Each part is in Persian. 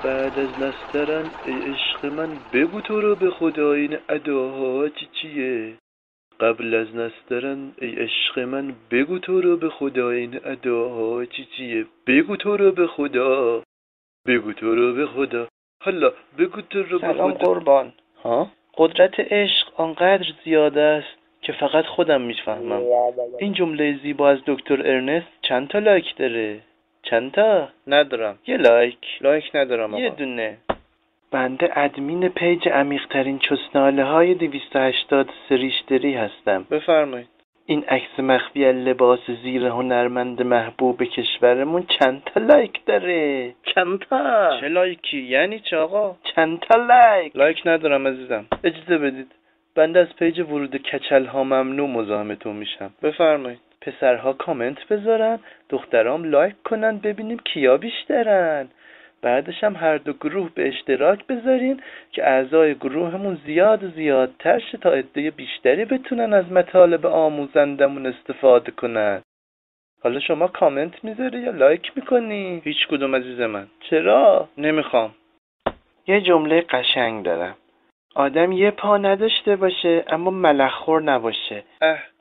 بعد از نسترن ای عشق من بگو تو رو به خدا این اداها چیه؟ قبل از نسترن ای عشق من بگو تو رو به خدا این اداها چیه؟ بگو تو رو به خدا، بگو تو رو به خدا، حالا بگو تو رو به خدا. سلام قربان. ها؟ قدرت عشق آنقدر زیاده است که فقط خودم میفهمم. این جمله زیبا از دکتر ارنست چند تا لایک داره؟ چند تا؟ ندارم. یه لایک ندارم آقا. یه دونه. بنده ادمین پیج عمیق‌ترین چسناله های 280 سریشتری هستم. بفرمایید. این عکس مخفی لباس زیر هنرمند محبوب کشورمون چند تا لایک داره؟ چند تا؟ چه لایکی؟ یعنی چه آقا؟ چند تا لایک؟ لایک ندارم عزیزم. اجازه بدید. بنده از پیج ورود کچل ها ممنوع مزاحمتون میشم. بفرمایید. پسرها کامنت بذارن، دخترام لایک کنن، ببینیم کیا بیشترن. بعدش هم هر دو گروه به اشتراک بذارین که اعضای گروهمون زیادتر شه تا عده بیشتری بتونن از مطالب آموزندمون استفاده کنن. حالا شما کامنت میذاری یا لایک میکنی؟ هیچ کدوم عزیز من. چرا؟ نمیخوام. یه جمله قشنگ دارم. آدم یه پا نداشته باشه اما ملخور نباشه.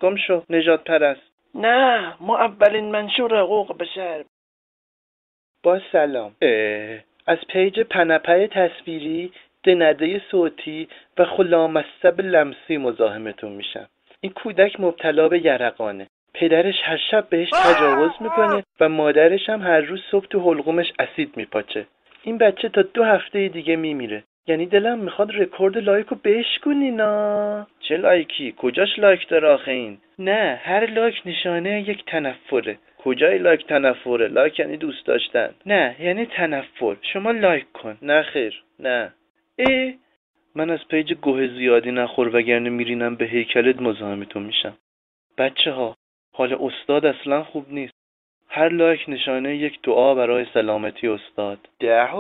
گم شو نجات پرست. نه، ما اولین منشور حقوق بشر. با سلام. از پیج پنپه تصویری، دنده صوتی و خلامصب لمسی مزاحمتون میشم. این کودک مبتلا به یرقانه. پدرش هر شب بهش تجاوز میکنه و مادرش هم هر روز صبح تو حلقومش اسید میپاچه. این بچه تا 2 هفته دیگه میمیره. یعنی دلم میخواد رکورد لایکو بشکنینا. چه لایکی؟ کجاش لایک داره آخه این؟ نه، هر لایک نشانه یک تنفره. کجای لایک تنفره؟ لایک یعنی دوست داشتن. نه، یعنی تنفر. شما لایک کن. نه خیر، نه. من از پیج گوه زیادی نخور وگرنه میرینم به هیکلت مزاحمتون میشم. بچه ها، حال استاد اصلا خوب نیست. هر لایک نشانه یک دعا برای سلامتی استاد. 10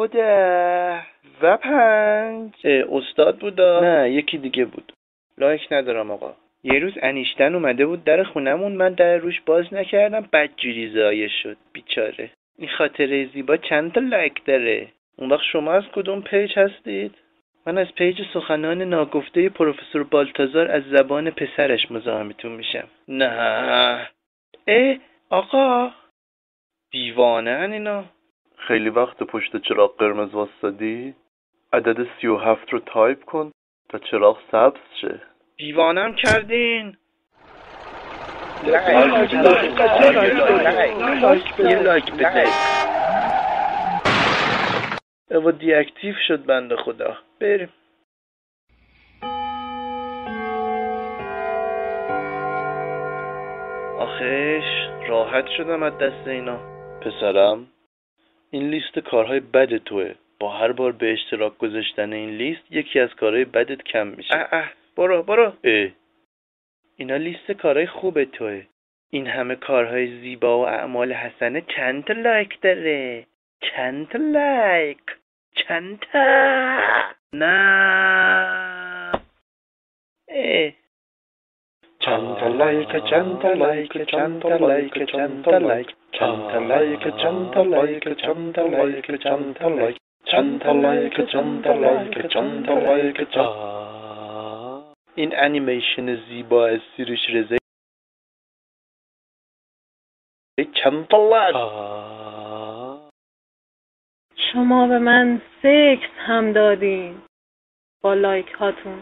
و 5. استاد بودا؟ نه، یکی دیگه بود. لایک ندارم آقا. یه روز انیشتن اومده بود در خونمون، من در روش باز نکردم، بدجوری ضایع شد. بیچاره. این خاطره زیبا چند تا لایک داره؟ اون وقت شما از کدوم پیج هستید؟ من از پیج سخنان ناگفته پروفسور بالتازار از زبان پسرش مزاحمتون میشم. نه. آقا دیوانه‌ن اینا. خیلی وقت پشت چراغ قرمز واسطادی؟ عدد 37 رو تایپ کن تا چراغ سبز شه. دیوانم کردین. یه لایک بده. و دی اکتیو شد بنده خدا. بریم. آخیش راحت شدم از دست اینا. پسرم، این لیست کارهای بد توه. با هر بار به اشتراک گذاشتن این لیست یکی از کارهای بدت کم میشه. برو. اینا لیست کارهای خوب توه. این همه کارهای زیبا و اعمال حسنه چند تا لایک داره؟ چند تا لایک؟ چند تا؟ نه. چند تا لایک، چند تا لایک، چند تا لایک، چند تا لایک، چند تا لایک، چند تا لایک، چند تا لایک، چند تا لایک، چند تا لایک، چند تا لایک، چند تا لایک. این انیمیشن زیبا از سیروش رضایی چند تا لایک. شما به من سکس هم دادین با لایک هاتون.